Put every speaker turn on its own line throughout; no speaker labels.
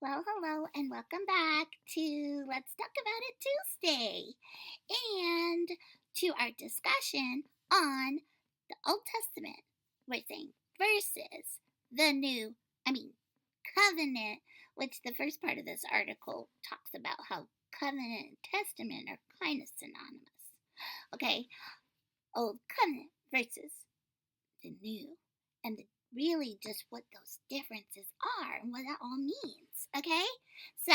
Well, hello, and welcome back to Let's Talk About It Tuesday and to our discussion on the Old Testament. We're saying versus the New, I mean, Covenant, which the first part of this article talks about how Covenant and Testament are kind of synonymous. Okay, Old Covenant versus the New, and really just what those differences are and what that all means. Okay, so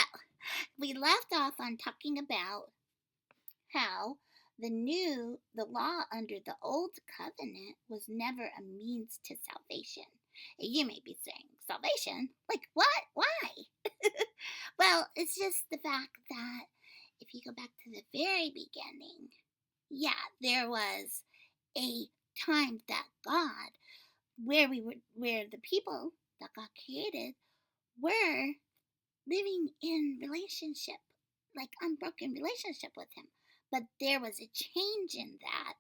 we left off on talking about how the law under the old covenant was never a means to salvation. You may be saying, salvation? Like what? Why? Well, it's just the fact that if you go back to the very beginning, yeah, there was a time that God, where the people that God created were living in relationship, like unbroken relationship with him. But there was a change in that,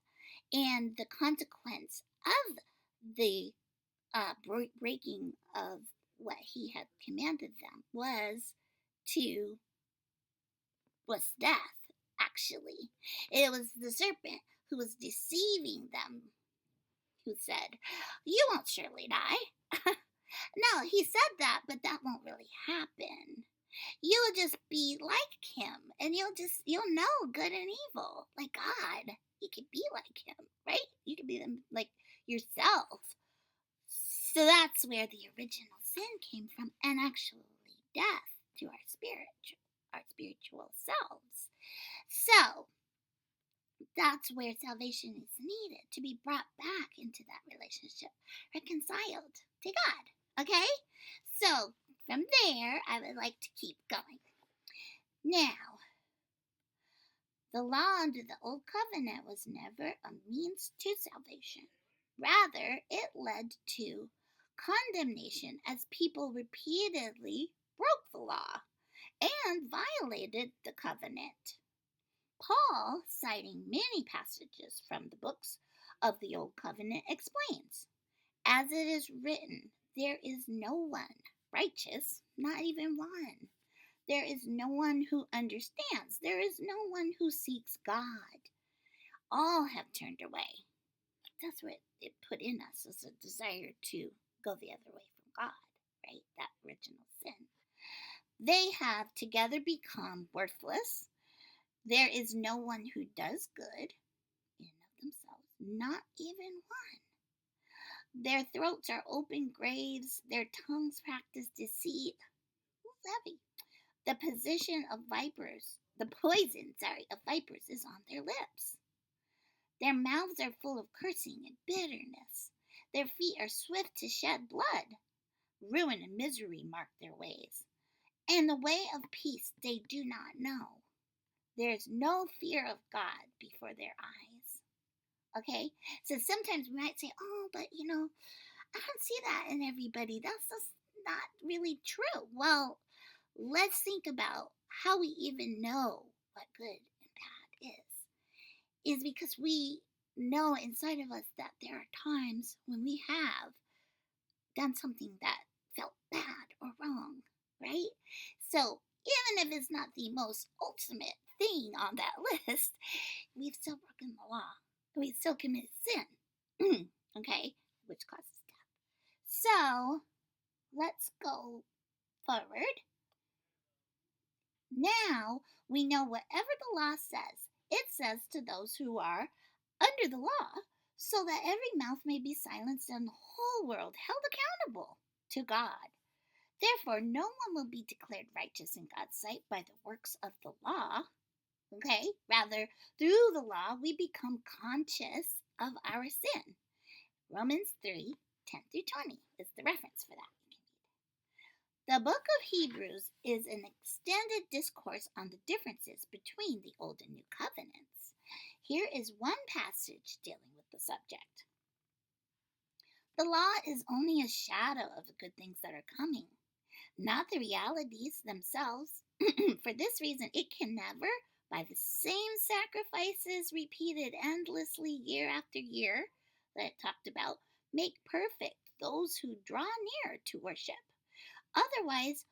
and the consequence of the breaking of what he had commanded them to was death. Actually, it was the serpent who was deceiving them, who said, "You won't surely die." No, he said that, but that won't really happen. You'll just be like him, and you'll know good and evil, like God. You could be like him, right? You could be them like yourself. So that's where the original sin came from, and actually death to our spiritual selves. So that's where salvation is needed, to be brought back into that relationship, reconciled to God. Okay? So from there, I would like to keep going. Now, the law under the Old Covenant was never a means to salvation. Rather, it led to condemnation as people repeatedly broke the law and violated the covenant. Paul, citing many passages from the books of the Old Covenant, explains, "As it is written, there is no one righteous, not even one. There is no one who understands. There is no one who seeks God. All have turned away." That's what it put in us, as a desire to go the other way from God, right? That original sin. They have together become worthless. There is no one who does good in and of themselves, not even one. Their throats are open graves. Their tongues practice deceit. Who's heavy? The poison, of vipers is on their lips. Their mouths are full of cursing and bitterness. Their feet are swift to shed blood. Ruin and misery mark their ways, and the way of peace they do not know. There is no fear of God before their eyes. Okay? So sometimes we might say, oh, but I don't see that in everybody. That's just not really true. Well, let's think about how we even know what good and bad is because we know inside of us that there are times when we have done something that felt bad or wrong, right? So even if it's not the most ultimate thing on that list, we've still broken the law. We've still committed sin, okay, which causes death. So let's go forward. Now we know whatever the law says, it says to those who are under the law, so that every mouth may be silenced and the whole world held accountable to God. Therefore, no one will be declared righteous in God's sight by the works of the law. Okay? Rather, through the law, we become conscious of our sin. Romans 3:10-20 is the reference for that. The book of Hebrews is an extended discourse on the differences between the Old and New Covenants. Here is one passage dealing with the subject. The law is only a shadow of the good things that are coming, not the realities themselves. For this reason, it can never, by the same sacrifices repeated endlessly year after year that it talked about, make perfect those who draw near to worship. Otherwise,